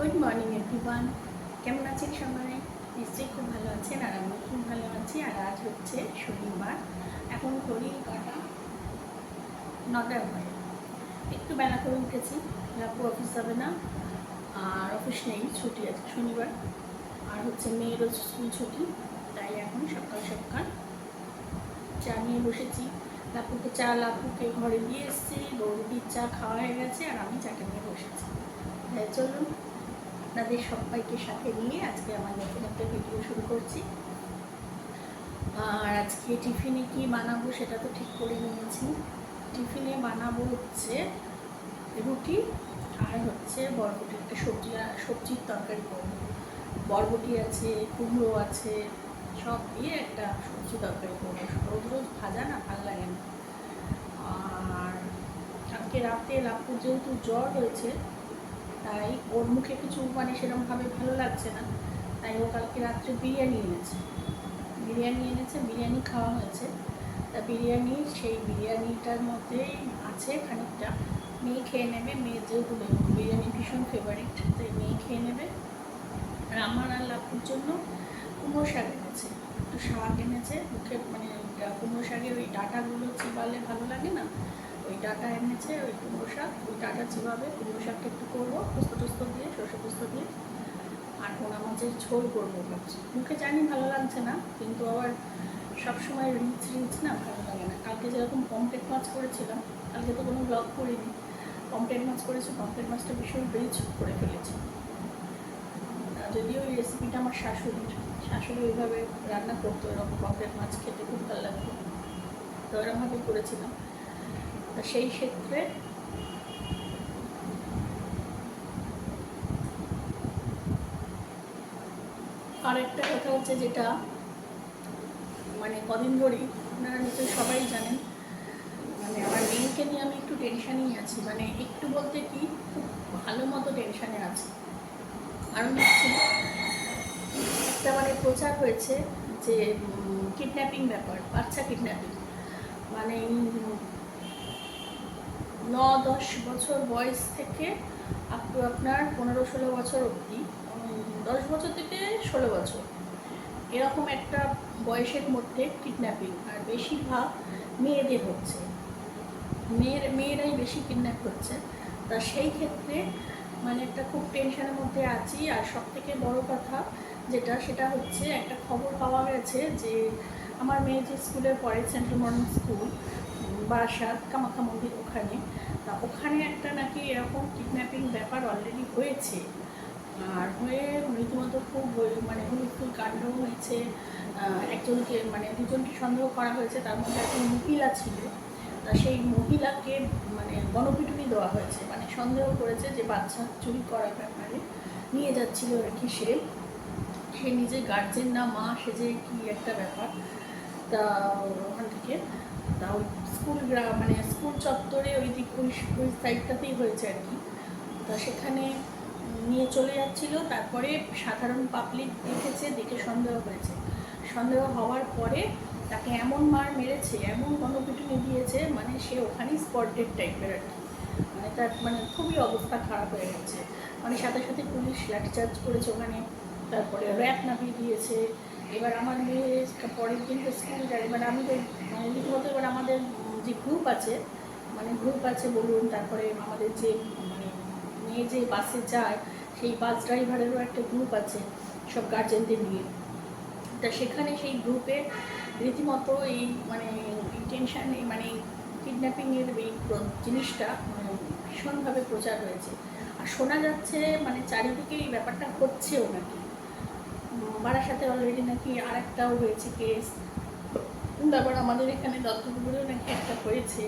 Good morning everyone. কেমন আছেন সবাই? নিশ্চয়ই খুব ভালো আছেন, আর আমি খুব ভালো আছি। আর আজ হচ্ছে শনিবার, এখন ঘড়ির কাটা 9টার হয়। একটু বেলা করে উঠেছি, লাপু অফিস যাবে না, আর অফিস নেই, ছুটি আছে শনিবার। আর হচ্ছে মেয়েরও স্কুল ছুটি, তাই এখন সকাল সকাল চা নিয়ে বসেছি। লাপুকে ঘরে দিয়ে এসেছি, বৌদির চা খাওয়া হয়ে গেছে, আর আমি চাটা নিয়ে বসেছি। চলুন আপনাদের সবাইকে সাথে নিয়ে আজকে আমার নতুন একটা ভিডিও শুরু করছি। আর আজকে টিফিনে কি বানাবো সেটা তো ঠিক করে নিয়েছি। টিফিনে বানাবো হচ্ছে রুটি, আর হচ্ছে বরবটি, একটা সবজির তরকারি করবো। বরবটি আছে, কুমড়ো আছে, সব দিয়ে একটা সবজি তরকারি করবো। রোজ রোজ ভাজা না ভালো লাগে না। আর কালকে রাতে লাপুর যেহেতু জ্বর হয়েছে, তাই ওর মুখে কিছু মানে সেরকমভাবে ভালো লাগছে না, তাই ও কালকে রাত্রে বিরিয়ানি এনেছে, বিরিয়ানি খাওয়া হয়েছে। তা সেই বিরিয়ানিটার মধ্যেই আছে খানিকটা, মেয়ে খেয়ে নেবে। মেয়ের যেহেতু বিরিয়ানি ভীষণ ফেভারিট, তাই মেয়ে খেয়ে নেবে। আর আমার আর লাপুর জন্য কুমড়ো শাক এনেছে, একটু শাক এনেছে। মুখে মানে কুমড়ো শাকের ওই ডাঁটাগুলো চিবালে ভালো লাগে না, ওই ডাঁটা এনেছে, ওই কুমড়ো শাক, ওই ডাঁটা চিবাবে। কুমড়ো শাকটা একটু করবো পোস্ত দিয়ে, সর্ষে পোস্ত দিয়ে। আর পোনা মাছের ঝোল করবো ভাবছি। মুখে জানি ভালো লাগছে না, কিন্তু আবার সবসময় রিচ না ভালো লাগে না। কালকে যেরকম পমফ্রেট মাছ করেছিলাম, কালকে তো কোনো ব্লগ করিনি, পমফ্রেট মাছ করেছি, পমফ্রেট মাছটা ভীষণ রিচ করে ফেলেছি। যদিও ওই রেসিপিটা আমার শাশুড়ি ওইভাবে রান্না করতো, এরকম পমফ্রেট মাছ খেতে খুব ভালো লাগতো, তো এরকমভাবে করেছিলাম। তা সেই ক্ষেত্রে আর একটা কথা হচ্ছে, যেটা মানে কদিন ধরেই আপনারা নিশ্চয়ই সবাই জানেন, মানে আমার মেয়েকে নিয়ে আমি একটু টেনশানেই আছি। মানে একটু বলতে কি, খুব ভালো মতো টেনশানে আছি। কারণ হচ্ছে একটা মানে প্রচার হয়েছে যে কিডন্যাপিং ব্যাপার, বাচ্চা কিডন্যাপিং, মানে 9-10 বছর বয়স থেকে আপ টু আপনার 15-16 বছর অবধি, 10 বছর থেকে 16 বছর, এরকম একটা বয়সের মধ্যে কিডন্যাপিং। আর বেশিরভাগ মেয়েদের হচ্ছে, মেয়েরাই বেশি কিডন্যাপ হচ্ছে। তা সেই ক্ষেত্রে মানে একটা খুব টেনশনের মধ্যে আছি। আর সব থেকে বড় কথা সেটা হচ্ছে, একটা খবর পাওয়া গেছে যে আমার মেয়ে যে স্কুলে পড়ে, central modern school, Barasat Kamakhya মন্দির ওখানে, তা ওখানে একটা নাকি এরকম কিডন্যাপিং ব্যাপার অলরেডি হয়েছে। আর হয়ে রীতিমতো খুব মানে হুলস্থুল কাণ্ড হয়েছে। একজনকে মানে দুজনকে সন্দেহ করা হয়েছে, তার মধ্যে একজন মহিলা ছিল। তা সেই মহিলাকে মানে গণপিটুনি দেওয়া হয়েছে, মানে সন্দেহ করেছে যে বাচ্চা চুরি করার ব্যাপারে নিয়ে যাচ্ছিল আর কি। সে নিজে গার্জেন না মা সেজে কি একটা ব্যাপার। তা ওখান থেকে তা ওই মানে স্কুল চত্বরে ওই সাইডটাতেই হয়েছে আর কি। তা সেখানে নিয়ে চলে যাচ্ছিল, তারপরে সাধারণ পাবলিক দেখে সন্দেহ হওয়ার পরে তাকে এমন মার মেরেছে, এমন গণপিটুনি দিয়েছে, মানে সে ওখানেই স্পট ডেড টাইপের আর কি। মানে তার মানে খুবই অবস্থা খারাপ হয়ে গেছে। মানে সাথে সাথে পুলিশ লাঠিচার্জ করেছে ওখানে, তারপরে র্যাপ নামিয়ে দিয়েছে। এবার আমার মেয়ে পরের দিন তো স্কুল যায়। এবার আমি তো মানে রীতিমতো এবার আমাদের যে গ্রুপ আছে বলুন, তারপরে আমাদের যে মানে মেয়ে যে বাসে যায়, সেই বাস ড্রাইভারেরও একটা গ্রুপ আছে সব গার্জেনদের নিয়ে। তা সেখানে সেই গ্রুপে রীতিমতো এই মানে টেনশন, মানে কিডন্যাপিংয়ের এই জিনিসটা মানে ভীষণভাবে প্রচার হয়েছে। আর শোনা যাচ্ছে মানে চারিদিকে এই ব্যাপারটা হচ্ছেও নাকি। বারাসাতে অলরেডি নাকি আর একটাও হয়েছে কেস, তারপর আমাদের এখানে দত্তপুকুরেও নাকি একটা হয়েছে,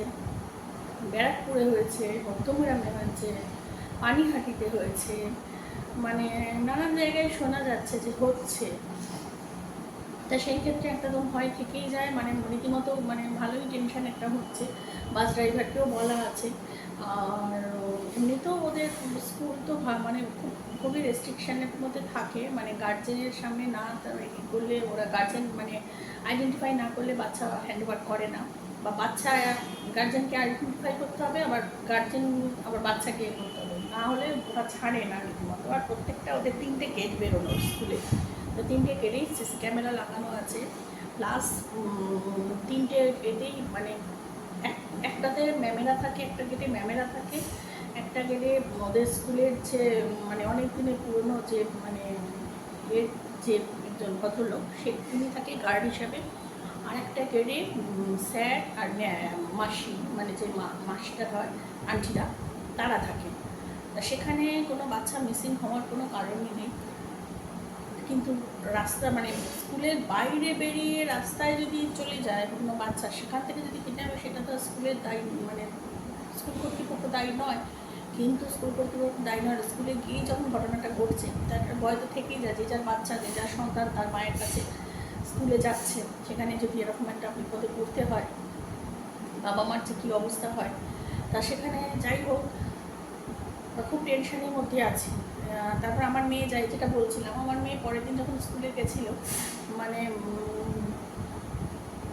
ব্যারাকপুরে হয়েছে, মধ্যমগ্রামে হয়েছে, পানিহাটিতে হয়েছে, মানে নানান জায়গায় শোনা যাচ্ছে যে হচ্ছে। তা সেই ক্ষেত্রে একটা তো ভয় থেকেই যায়, মানে রীতিমতো মানে ভালোই টেনশন একটা হচ্ছে। বাস ড্রাইভারকেও বলা আছে। আর এমনিতেও ওদের স্কুল তো মানে খুবই রেস্ট্রিকশানের মধ্যে থাকে, মানে গার্জেনের সামনে না করলে, ওরা গার্জেন মানে আইডেন্টিফাই না করলে বাচ্চা হ্যান্ডওভার করে না, বা বাচ্চা গার্জেনকে আইডেন্টিফাই করতে হবে, আবার গার্জেন আবার বাচ্চাকে করতে হবে, না হলে ওরা ছাড়ে না রীতিমতো। আর প্রত্যেকটা ওদের 3টে গেট বেরোনো স্কুলে, তো 3টে গেটেই সিসি ক্যামেরা লাগানো আছে, প্লাস 3টে গেটেই মানে একটাতে ম্যামেরা থাকে, একটা গেটে ম্যামেরা থাকে, একটা গেটে ওদের স্কুলের যে মানে অনেক দিনের পুরনো যে মানে এর যে একজন ভদ্রলোক তিনি থাকে গার্ড হিসাবে, আর একটা গেটে স্যার আর মাসি মানে যে মাসিটা হয় আন্টিরা তারা থাকে। তা সেখানে কোনো বাচ্চা মিসিং হওয়ার কোনো কারণই নেই, কিন্তু রাস্তা মানে স্কুলের বাইরে বেরিয়ে রাস্তায় যদি চলে যায় কোনো বাচ্চা, সেখান থেকে যদি কিনে হবে সেটা তো স্কুলের দায়ী মানে স্কুল কর্তৃপক্ষ দায়ী নয়। কিন্তু স্কুল কর্তৃপক্ষ দায়ী নয়, স্কুলে গিয়ে যখন ঘটনাটা ঘটছে তার একটা ভয় তো থেকেই যায়, যে যার বাচ্চা যে যার সন্তান তার মায়ের কাছে স্কুলে যাচ্ছে, সেখানে যদি এরকম একটা বিপদে পড়তে হয় বাবা মার যে কী অবস্থা হয়। তা সেখানে যাই হোক খুব টেনশনের মধ্যে আছি। তারপর আমার মেয়ে যায়, যেটা বলছিলাম, আমার মেয়ে পরের দিন যখন স্কুলে গেছিলো মানে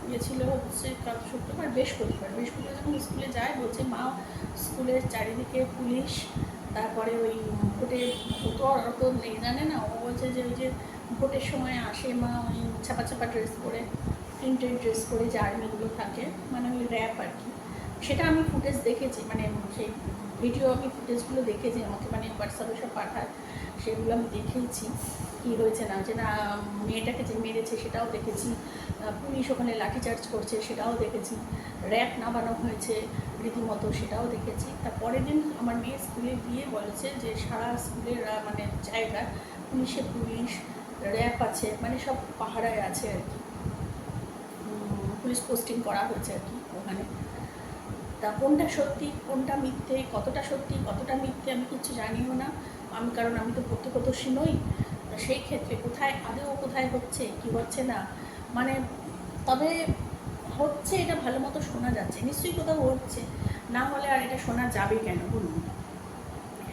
গেছিল হচ্ছে শুক্রবার বৃহস্পতিবার যখন স্কুলে যায় বলছে মা স্কুলের চারিদিকে পুলিশ, তারপরে ওই ভোটের তো অত নেই জানে না, ও বলছে যে ওই যে ভোটের সময় আসে মা ওই ছাপা ছাপা ড্রেস পরে, প্রিন্টেড ড্রেস পরে যে আর্মিগুলো থাকে মানে ওই র্যাপ আর কি। সেটা আমি ফুটেজ দেখেছি, মানে সেই ভিডিও আমি ফুটেজগুলো দেখেছি, আমাকে মানে হোয়াটসঅ্যাপে সব পাঠায়, সেগুলো আমি দেখেছি কী হয়েছে না যে না মেয়েটাকে যে মেরেছে সেটাও দেখেছি, পুলিশ ওখানে লাঠিচার্জ করছে সেটাও দেখেছি, র্যাপ নামানো হয়েছে রীতিমতো সেটাও দেখেছি। তার পরের দিন আমার মেয়ে স্কুলে গিয়ে বলেছে যে সারা স্কুলের মানে জায়গায় পুলিশ র্যাপ আছে, মানে সব পাহারায় আছে আর কি, পুলিশ পোস্টিং করা হয়েছে আর কি ওখানে। তা কোনটা সত্যি কোনটা মিথ্যে, কতটা সত্যি কতটা মিথ্যে আমি কিচ্ছু জানিও না আমি, কারণ আমি তো প্রত্যক্ষদর্শী নই। সেই ক্ষেত্রে কোথায় আদৌ কোথায় হচ্ছে কি হচ্ছে না মানে, তবে হচ্ছে এটা ভালো মতো শোনা যাচ্ছে, নিশ্চয়ই কোথাও হচ্ছে, না হলে আর এটা শোনা যাবে কেন বলুন।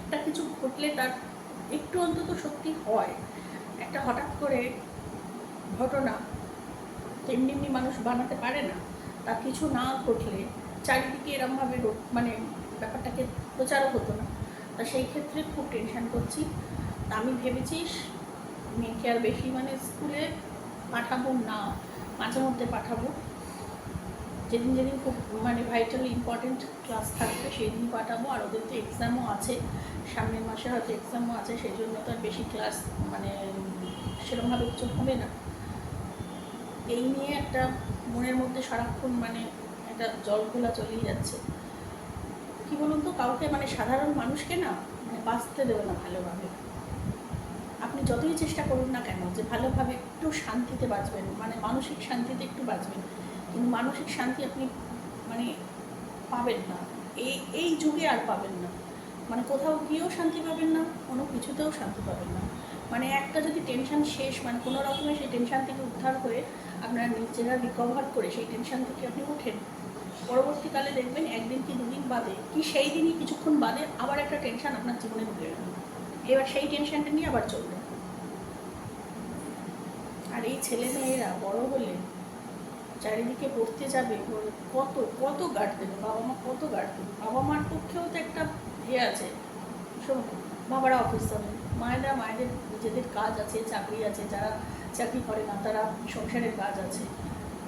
একটা কিছু ঘটলে তার একটু অন্তত সত্যি হয়, একটা হঠাৎ করে ঘটনা তেমনি এমনি মানুষ বানাতে পারে না, তা কিছু না ঘটলে চারিদিকে এরমভাবে মানে ব্যাপারটাকে প্রচারও হতো না। তা সেই ক্ষেত্রে খুব টেনশান করছি। তা আমি ভেবেছি মেয়েকে আর বেশি মানে স্কুলে পাঠাবো না, মাঝে মধ্যে পাঠাবো, যেদিন যেদিন খুব মানে ভাইটাল ইম্পর্টেন্ট ক্লাস থাকবে সেই দিন পাঠাবো। আর ওদের তো এক্সামও আছে, সামনের মাসে হয়তো এক্সামও আছে, সেই জন্য তো আর বেশি ক্লাস মানে সেরকমভাবে কিছু হবে না। এই নিয়ে একটা মনের মধ্যে সারাক্ষণ মানে একটা জল খোলা চলেই যাচ্ছে। কি বলুন তো, কাউকে মানে সাধারণ মানুষকে না মানে বাঁচতে দেবে না ভালোভাবে। আপনি যতই চেষ্টা করুন না কেন যে ভালোভাবে একটু শান্তিতে বাঁচবেন, মানে মানসিক শান্তিতে একটু বাঁচবেন, কিন্তু মানসিক শান্তি আপনি মানে পাবেন না, এই যুগে আর পাবেন না। মানে কোথাও গিয়েও শান্তি পাবেন না, কোনো কিছুতেও শান্তি পাবেন না। মানে একটা যদি টেনশন শেষ মানে কোনো রকমের সেই টেনশন থেকে উদ্ধার হয়ে আপনারা নিজেরা রিকভার করে সেই টেনশন থেকে আপনি ওঠেন, পরবর্তীকালে দেখবেন একদিন কি দুদিন বাদে কি সেই দিনই কিছুক্ষণ বাদে আবার একটা টেনশন আপনার জীবনে ঢুকে গেল, এবার সেই টেনশনটা নিয়ে আবার চলবে। আর এই ছেলে মেয়েরা বড় হলে চারিদিকে পড়তে যাবে, কত কত গার্ড দেবে বাবা মা, কত গার্ড দেবে বাবা মার পক্ষেও তো একটা আছে, বাবারা অফিস যাবে, মায়েদের নিজেদের কাজ আছে, চাকরি আছে, যারা চাকরি করে না তারা সংসারের কাজ আছে,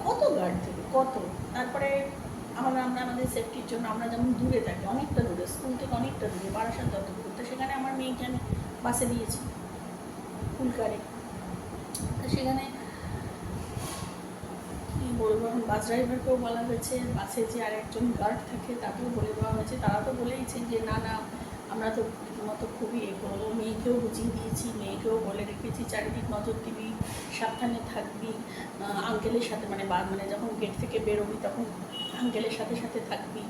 কত গার্ড দেবে কত। তারপরে আমরা আমাদের সেফটির জন্য আমরা যেমন দূরে থাকি, অনেকটা দূরে স্কুল থেকে অনেকটা দূরে, বারাসাত দত্তপুর, তো সেখানে আমার মেয়েকে আমি বাসে দিয়েছি ফুলকারে। তো সেখানে কী বলবো, এখন বাস ড্রাইভারকেও বলা হয়েছে, বাসে যে আর একজন গার্ড থাকে তাকেও বলে দেওয়া হয়েছে, তারা তো বলেইছে যে না না আমরা তো রীতিমতো খুবই এ করবো। মেয়েকেও বুঝিয়ে দিয়েছি, মেয়েকেও বলে রেখেছি চারিদিক নজর দিবি, সাবধানে থাকবি, আঙ্কেলের সাথে মানে মানে যখন গেট থেকে বেরোবি তখন আঙ্কেলের সাথে সাথে থাকবি,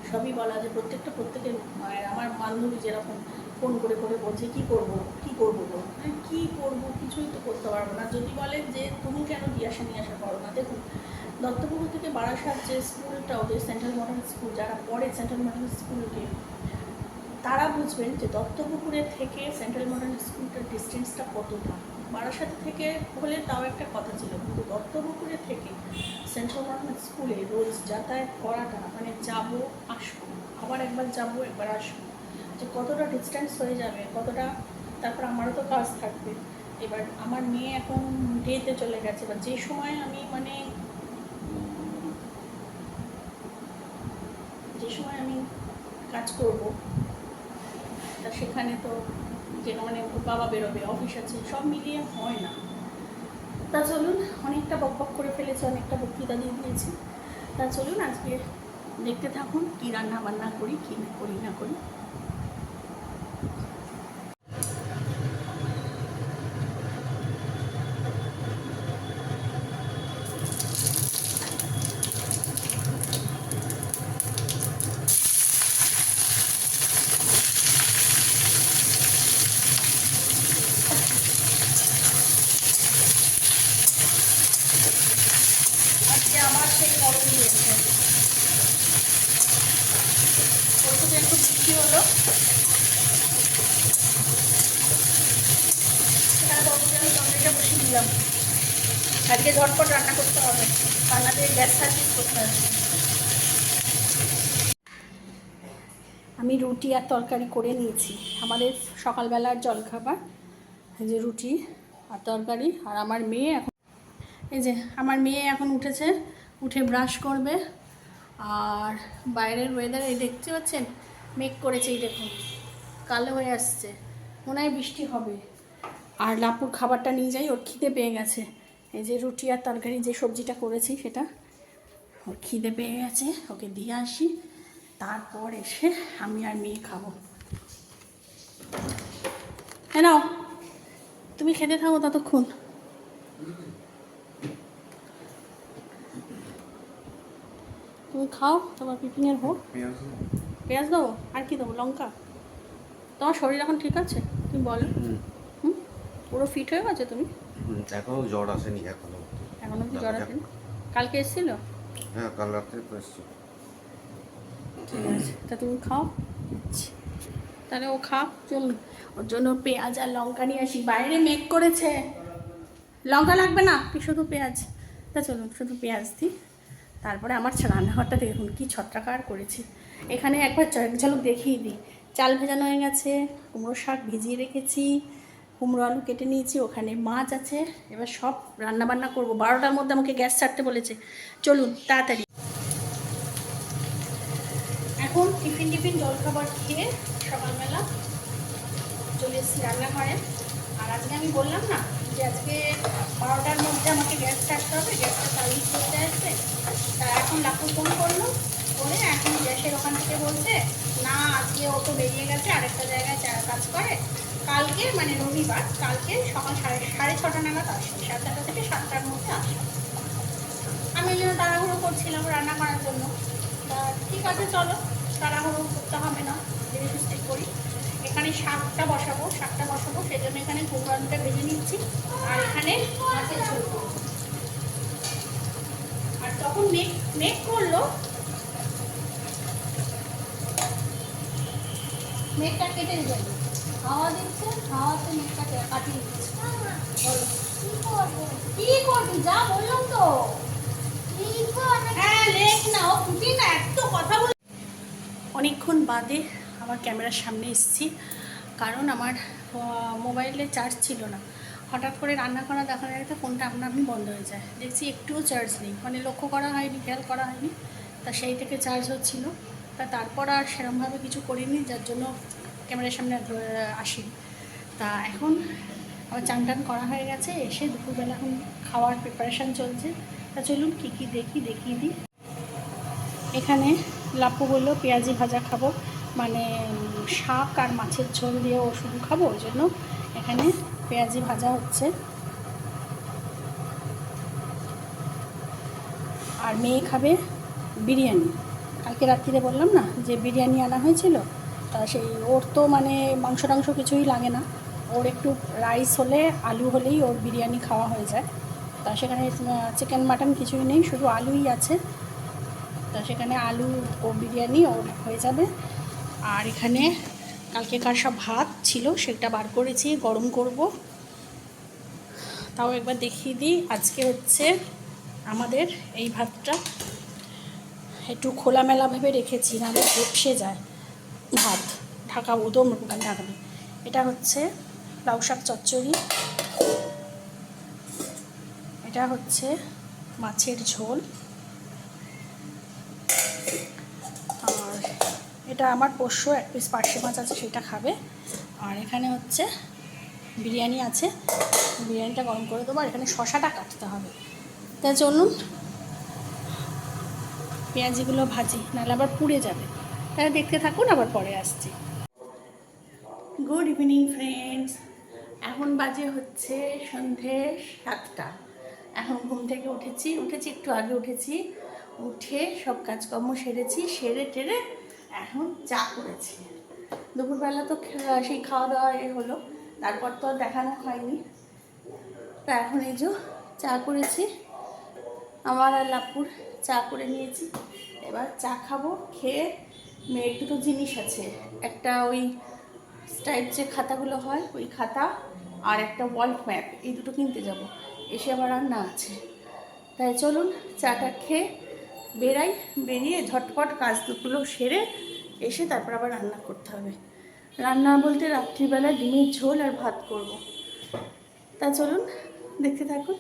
সবই বলা যে প্রত্যেকের মায়ের। আমার বান্ধবী যেরকম ফোন করে করে বলছে কী করবো গো, কী করবো কিছুই তো করতে পারবো না। যদি বলেন যে তুমি কেন নিয়ে আসা করো না, দেখুন দত্তপুকুর থেকে বারাসাত যে স্কুলটা ওদের সেন্ট্রাল মডার্ন স্কুল, যারা পড়ে সেন্ট্রাল মডার্ন স্কুলকে তারা বুঝবেন যে দত্তপুকুরের থেকে সেন্ট্রাল মডার্ন স্কুলটার ডিস্টেন্সটা কতটা। বারাসাত থেকে হলে তাও একটা কথা ছিল, কিন্তু দত্তপুকুরের থেকে সেন্ট্রাল মডার্ন স্কুলে রোজ যাতায়াত করাটা মানে যাবো আসবো, আবার একবার যাবো একবার আসবো, যে কতটা ডিস্টেন্স হয়ে যাবে, কতটা, তারপর আমারও তো কাজ থাকবে। এবার আমার মেয়ে এখন ডেতে চলে গেছে, এবার যে সময় আমি মানে যে সময় আমি কাজ করব, তা সেখানে তো যে মানে বাবা বেরোবে, অফিস আছে, সব মিলিয়ে হয় না। তা চলুন, অনেকটা বকবক করে ফেলেছি, অনেকটা বক্তৃতা দিয়ে দিয়েছি। তা চলুন আজকে দেখতে থাকুন কী রান্না বান্না করি, কী না করি না করি। আজকে আমার সেই গরম দিয়েছে, পরশুতে একটু বৃষ্টি হলো, সেখানে তরমুজে আমি তরকারিটা বসিয়ে দিলাম। আজকে ঝটপট রান্না করতে হবে, রান্নাতে গ্যাস সার্ভিস করতে হবে। আমি রুটি আর তরকারি করে নিয়েছি, আমাদের সকালবেলার জলখাবার। এই যে রুটি আর তরকারি। আর আমার মেয়ে এখন, এই যে আমার মেয়ে এখন উঠেছে, উঠে ব্রাশ করবে। আর বাইরের ওয়েদার এই দেখতে পাচ্ছেন, মেঘ করেছে, এই দেখুন কালো হয়ে আসছে, মনে হয় বৃষ্টি হবে। আর লাপুর খাবারটা নিয়ে যাই, ওর খিদে পেয়ে গেছে। এই যে রুটি আর তরকারি যে সবজিটা করেছি সেটা, ওর খিদে পেয়ে গেছে, ওকে দিয়ে আসি, তারপর এসে আমি আর মেয়ে খাবো। হ্যাঁ নাও, তুমি খেতে থাকো ততক্ষণ। তুমি খাও, তোমার টিফিনের হোক। পেঁয়াজ দেবো, আর কি দেবো, লঙ্কা? তোমার শরীর এখন ঠিক আছে তুমি বলো? হুম, পুরো ফিট হয়ে গেছে তুমি? এখনো জ্বর আসেনি, এখনো কি জ্বর আসেনি? কালকে এসেছিল? হ্যাঁ, কাল রাত্রে তো এসেছিল। ঠিক আছে, তা তুমি খাও। তাহলে ও খা, চলুন ওর জন্য পেঁয়াজ আর লঙ্কা নিয়ে আসি। বাইরে মেঘ করেছে, লঙ্কা লাগবে না, কি শুধু পেঁয়াজ। তা চলুন শুধু পেঁয়াজ দিই। তারপরে আমার রান্নাঘরটা দেখুন কি ছত্রাকার করেছি। এখানে একবার এক ঝলক দেখিয়ে দিই, চাল ভেজানো হয়ে গেছে, কুমড়ো শাক ভিজিয়ে রেখেছি, কুমড়ো আলু কেটে নিয়েছি, ওখানে মাছ আছে। এবার সব রান্না বান্না করবো, 12টার মধ্যে আমাকে গ্যাস ছাড়তে বলেছে। চলুন তাড়াতাড়ি। এখন টিফিন জলখাবার খেয়ে সকালবেলা চলে এসেছি রান্নাঘরে। আর আজকে আমি বললাম না যে আজকে 12টার মধ্যে আমাকে গ্যাস ছাড়তে হবে, গ্যাসটা সার্ভিস করতে আসবে। তা এখন লাকু ফোন করলো, করে এখন গ্যাসের ওখান থেকে বলছে না আজকে ও তো বেরিয়ে গেছে, আরেকটা জায়গায় কাজ করে, কালকে মানে রবিবার, কালকে সকাল সাড়ে ছটা নাগাদ আসবে, 7টা থেকে 7টার মধ্যে আসবে। আমি ওই জন্য তাড়াহুড়ো করছিলাম রান্না করার জন্য। তা ঠিক আছে চলো, তাড়াহুড়ো করতে হবে না, ধীরে সুস্থে করি। এখানে শাকটা বসাবো সেই জন্য এখানে কুমড়ো আলুটা ভেজে নিচ্ছি। আর এখানে মাছের ঝোল। আর তখন মেঘ করলো, মেঘটা কেটে যাবে, হাওয়া দিচ্ছে, হাওয়াতে মেঘটা কাটিয়ে দিচ্ছে। বলো কি করবি, যা বললাম তো। হ্যাঁ লেখ না, ও ফুটি না, এত কথা বল। অনেকক্ষণ বাদে আমার ক্যামেরার সামনে এসেছি, কারণ আমার মোবাইলে চার্জ ছিল না। হঠাৎ করে রান্না করা দেখানো যাচ্ছে, ফোনটা আপনি বন্ধ হয়ে যায়, দেখছি একটুও চার্জ নেই, মানে লক্ষ্য করা হয়নি, খেয়াল করা হয়নি। তা সেই থেকে চার্জ হচ্ছিল, তারপর আর সেরকমভাবে কিছু করিনি, যার জন্য ক্যামেরার সামনে আসিনি। তা এখন আমার চান টান করা হয়ে গেছে, এসে দুপুরবেলা এখন খাওয়ার প্রিপারেশান চলছে। তা চলুন কী কী দেখিয়ে দিই। এখানে লাপু বললো পেঁয়াজি ভাজা খাবো, মানে শাক আর মাছের ঝোল দিয়ে ও শুধু খাবো, ওই জন্য এখানে পেঁয়াজি ভাজা হচ্ছে। আর মেয়ে খাবে বিরিয়ানি। কালকে রাত্রিরে বললাম না যে বিরিয়ানি আনা হয়েছিল, তা সেই ওর তো মানে মাংস টাংস কিছুই লাগে না, ওর একটু রাইস হলে আলু হলেই ওর বিরিয়ানি খাওয়া হয়ে যায়। তা সেখানে চিকেন মাটন কিছুই নেই, শুধু আলুই আছে। তা সেখানে আলু ও বিরিয়ানি ওর হয়ে যাবে। আর এখানে কালকেকার সব ভাত ছিল, সেটা বার করেছি, গরম করব। তাও একবার দেখিয়ে দিই। আজকে হচ্ছে আমাদের এই ভাতটা একটু খোলামেলাভাবে রেখেছি, নাহলে ভেপসে যায় ভাত, ঢাকাবো, দম ঢাকাবো। এটা হচ্ছে লাউ শাক চচ্চড়ি, এটা হচ্ছে মাছের ঝোল, আর এটা আমার পোষ্য এক পিস পার্শে মাছ আছে, সেটা খাবে। আর এখানে হচ্ছে বিরিয়ানি আছে, বিরিয়ানিটা গরম করে দেবো। আর এখানে শশাটা কাটতে হবে। তাই চলুন পেঁয়াজিগুলো ভাজি, নাহলে আবার পুড়ে যাবে। তাহলে দেখতে থাকুন, আবার পরে আসছি। গুড ইভিনিং ফ্রেন্ডস, এখন বাজে হচ্ছে সন্ধে 7টা। এখন ঘুম থেকে উঠেছি একটু আগে উঠেছি, উঠে সব কাজকর্ম সেরেছি, সেরে টেরে এখন চা করেছি। দুপুরবেলা তো সেই খাওয়া দাওয়া হলো, তারপর তো আর দেখানো হয়নি। তা এখন এই যে চা করেছি, আমার আর লাপুর চা করে নিয়েছি। এবার চা খাবো, খেয়ে মেয়ের দুটো জিনিস আছে, একটা ওই স্টাইপ যে খাতাগুলো হয় ওই খাতা, আর একটা ওয়ার্ল্ড ম্যাপ, এই দুটো কিনতে যাব। এসে আবার রান্না আছে। তাই চলুন চাটা খেয়ে বেরাই, বেরিয়ে ঝটপট কাজগুলো সেরে এসে তারপর আবার রান্না করতে হবে। রান্না বলতে রাত্রিবেলা ডিমের ঝোল আর ভাত করব। তা চলুন দেখতে থাকুন।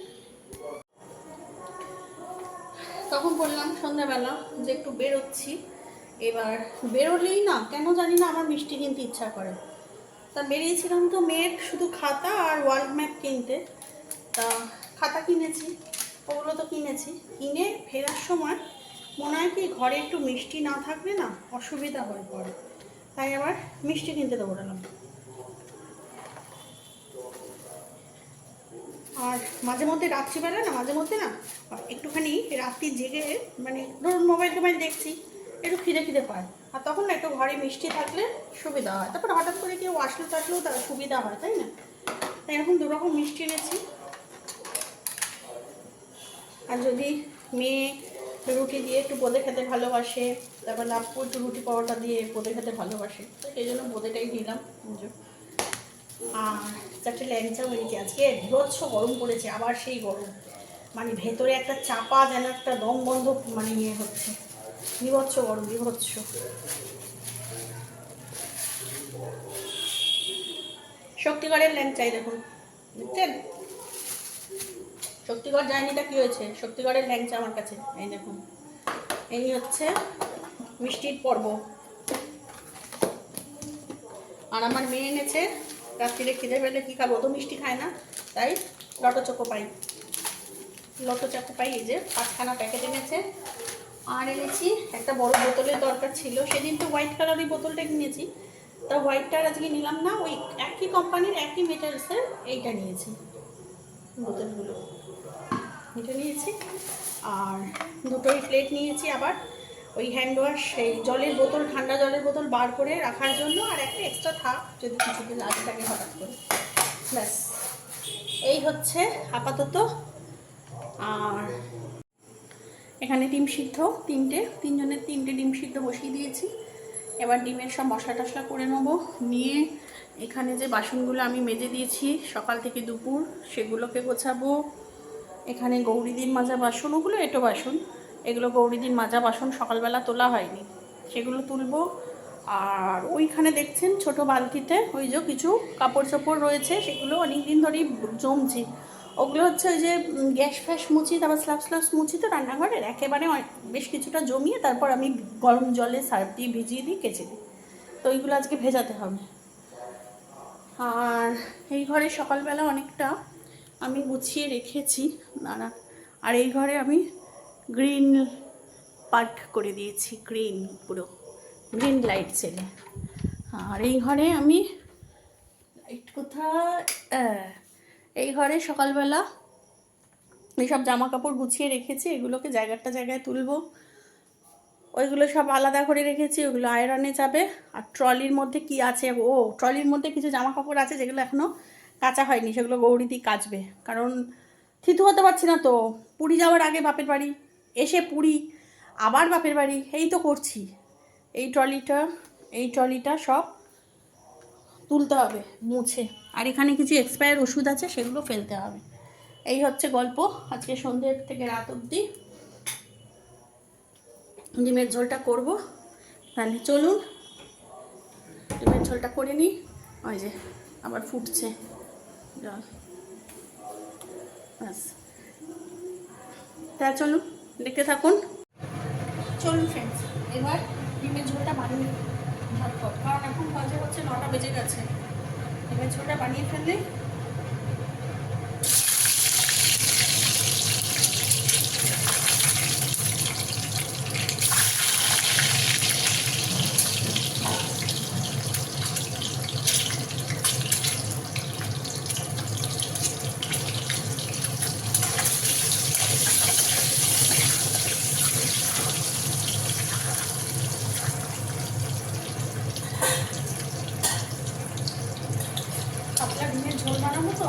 তখন বললাম সন্ধ্যাবেলা যে একটু বেরোচ্ছি, এবার বেরোলেই না কেন জানি না আমার মিষ্টি কিনতে ইচ্ছা করে। তা বেরিয়েছিলাম তো মেয়ের শুধু খাতা আর ওয়ার্ল্ড ম্যাপ কিনতে। তা খাতা কিনেছি, ওগুলো তো কিনেছি, কিনে ফেরার সময় মনে হয় কি ঘরে একটু মিষ্টি না থাকলে না অসুবিধা হয়ে পড়ে, তাই আবার মিষ্টি কিনতে দৌড়ালাম। আর মাঝে মধ্যে রাত্রিবেলা না, মাঝে মধ্যে না একটুখানি রাত্রি জেগে, মানে ধরুন মোবাইল দেখছি, একটু খিদে পায়, আর তখন না একটু ঘরে মিষ্টি থাকলে সুবিধা হয়। তারপর হঠাৎ করে কেউ আসলেও তার সুবিধা হয়, তাই না? তাই এখন দুরকম মিষ্টি এনেছি। আর যদি মেয়ে রুটি দিয়ে একটু বোঁদে খেতে ভালোবাসে, তারপর লাভপুর একটু রুটি পরোটা দিয়ে বোঁদে খেতে ভালোবাসে, তো সেই জন্য বোঁদেটাই দিলাম। আর চারটে ল্যাংচা হয়েছে। আজকে বিভৎস গরম পড়েছে, আবার সেই গরম, মানে ভেতরে একটা চাপা যেন একটা দম বন্ধ, মানে ইয়ে হচ্ছে, বিভৎস গরম, বিভৎস। শক্তিগড়ের ল্যাংচাই দেখুন, বুঝছেন? শক্তিগড় যায়নি, তা কি হয়েছে, শক্তিগড়ের ল্যাংচা আমার কাছে। এই দেখুন, এই হচ্ছে মিষ্টির পর্ব। আর আমার মেয়ে এনেছে, রাত্রিরে খিদে পেলে কী খাবো, তো মিষ্টি খায় না, তাই লটো চকো পাই, এই যে 5খানা প্যাকেট এনেছে। আর এনেছি একটা বড় বোতলের দরকার ছিল, সেদিন তো হোয়াইট কালারের বোতলটা কিনেছি, তা হোয়াইটটা আজকে নিলাম না, ওই একই কোম্পানির একই মেটালসের এইটা নিয়েছি, বোতলগুলো এটা নিয়েছি। আর দুটোই প্লেট নিয়েছি, আবার ওই হ্যান্ড ওয়াশ, এই জলের বোতল, ঠান্ডা জলের বোতল বার করে রাখার জন্য, আর একটা এক্সট্রা থাক যদি কিছুদিন লাগে থাকে হঠাৎ করে। ব্যাস এই হচ্ছে আপাতত। আর এখানে ডিম সিদ্ধ তিনজনের 3টে ডিম সিদ্ধ বসিয়ে দিয়েছি। এবার ডিমের সব মশলা টশলা করে নেবো, নিয়ে এখানে যে বাসনগুলো আমি মেজে দিয়েছি সকাল থেকে দুপুর, সেগুলোকে গোছাবো। এখানে গৌরীদিন মাজা বাসন, ওগুলো এঁটো বাসন, এগুলো গৌরীদিন মাজা বাসন, সকালবেলা তোলা হয়নি, সেগুলো তুলবো। আর ওইখানে দেখছেন ছোট বালতিতে ওই যে কিছু কাপড় চোপড় রয়েছে, সেগুলো অনেক দিন ধরেই জমছি, ওগুলো হচ্ছে ওই যে গ্যাস ফ্যাস মুছি, তারপর স্লাবস মুছি তো রান্নাঘরের, একেবারে বেশ কিছুটা জমিয়ে তারপর আমি গরম জলে সার্ফ দিয়ে ভিজিয়ে দিই, কেচে দিই, তো ওইগুলো আজকে ভেজাতে হবে। আর এই ঘরে সকালবেলা অনেকটা আমি গুছিয়ে রেখেছি নানা, আর এই ঘরে আমি গ্রিন পার্ক করে দিয়েছি, গ্রিন, পুরো গ্রিন লাইট ছেলে। আর এই ঘরে আমি লাইট কোথায়, এই ঘরে সকালবেলা এইসব জামা কাপড় গুছিয়ে রেখেছি, এগুলোকে জায়গায় তুলবো, ওইগুলো সব আলাদা করে রেখেছি, ওগুলো আয়রনে যাবে। আর ট্রলির মধ্যে কি আছে, ট্রলির মধ্যে কিছু জামা কাপড় আছে যেগুলো এখনও কাচা হয়নি, সেগুলো গৌরীদি কাচবে, কারণ থিতু হতে পারছি না তো, পুরী যাওয়ার আগে বাপের বাড়ি, এসে পুরী, আবার বাপের বাড়ি, এই তো করছি। এই ট্রলিটা সব তুলতে হবে মুছে, আর এখানে কিছু এক্সপায়ার ওষুধ আছে, সেগুলো ফেলতে হবে। এই হচ্ছে গল্প আজকে সন্ধ্যে থেকে রাত অবধি। ডিমের ঝোলটা করব, তাহলে চলুন ডিমের ঝোলটা করে নিই। ওই যে আবার ফুটছে জল, ব্যাস। তা চলুন দেখতে থাকুন। চলুন ফ্রেন্ডস, এবার ডিমের ঝোলটা বানিয়ে নিই ঝটপট, কারণ এখন বাজে হচ্ছে 9টা বেজে গেছে। ডিমের ঝোলটা বানিয়ে ফেললে আপনার ডিমের ঝোল বানাবো তো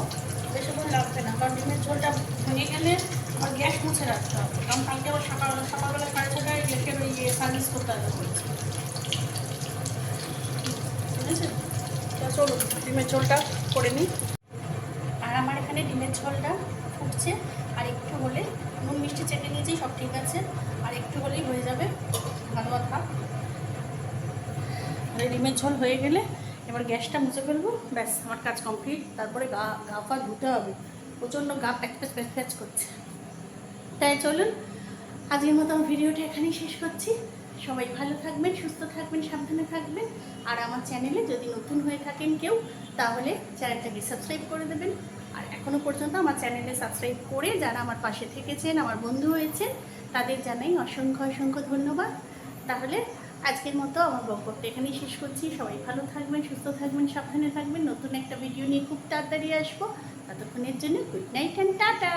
বেশিক্ষণ লাগবে না, কারণ ডিমের ঝোলটা ভেঙে গেলে আবার গ্যাস মুছে রাখতে হবে, কারণ কালকে আবার সকালবেলা 6:30 লেখে ওই সার্ভিস করতে হবে বলছে। ঠিক আছে, তা চলুন ডিমের ঝোলটা করে নিই। আর আমার এখানে ডিমের ঝোলটা ফুটছে, আর একটু হলে নুন মিষ্টি চেটে নিয়েছি, সব ঠিক আছে, আর একটু হলেই হয়ে যাবে ভালো কথা। আর ডিমের ঝোল হয়ে গেলে এবার গ্যাসটা মুছে ফেলবো, ব্যাস আমার কাজ কমপ্লিট। তারপরে গা পা ধুতে হবে, প্রচণ্ড গা প্যাচ করছে। তাই চলুন আজকের মতো আমার ভিডিওটা এখানেই শেষ করছি। সবাই ভালো থাকবেন, সুস্থ থাকবেন, সাবধানে থাকবেন। আর আমার চ্যানেলে যদি নতুন হয়ে থাকেন কেউ, তাহলে চ্যানেলটাকে সাবস্ক্রাইব করে দেবেন। আর এখনও পর্যন্ত আমার চ্যানেলে সাবস্ক্রাইব করে যারা আমার পাশে থেকেছেন, আমার বন্ধু হয়েছেন, তাদের জানাই অসংখ্য অসংখ্য ধন্যবাদ। তাহলে আজকের মতো আমার বক্তব্যটা এখানেই শেষ করছি। সবাই ভালো থাকবেন, সুস্থ থাকবেন, সাবধানে থাকবেন। নতুন একটা ভিডিও নিয়ে খুব তাড়াতাড়ি আসবো। ততক্ষণের জন্য গুড নাইট অ্যান্ড টাটা।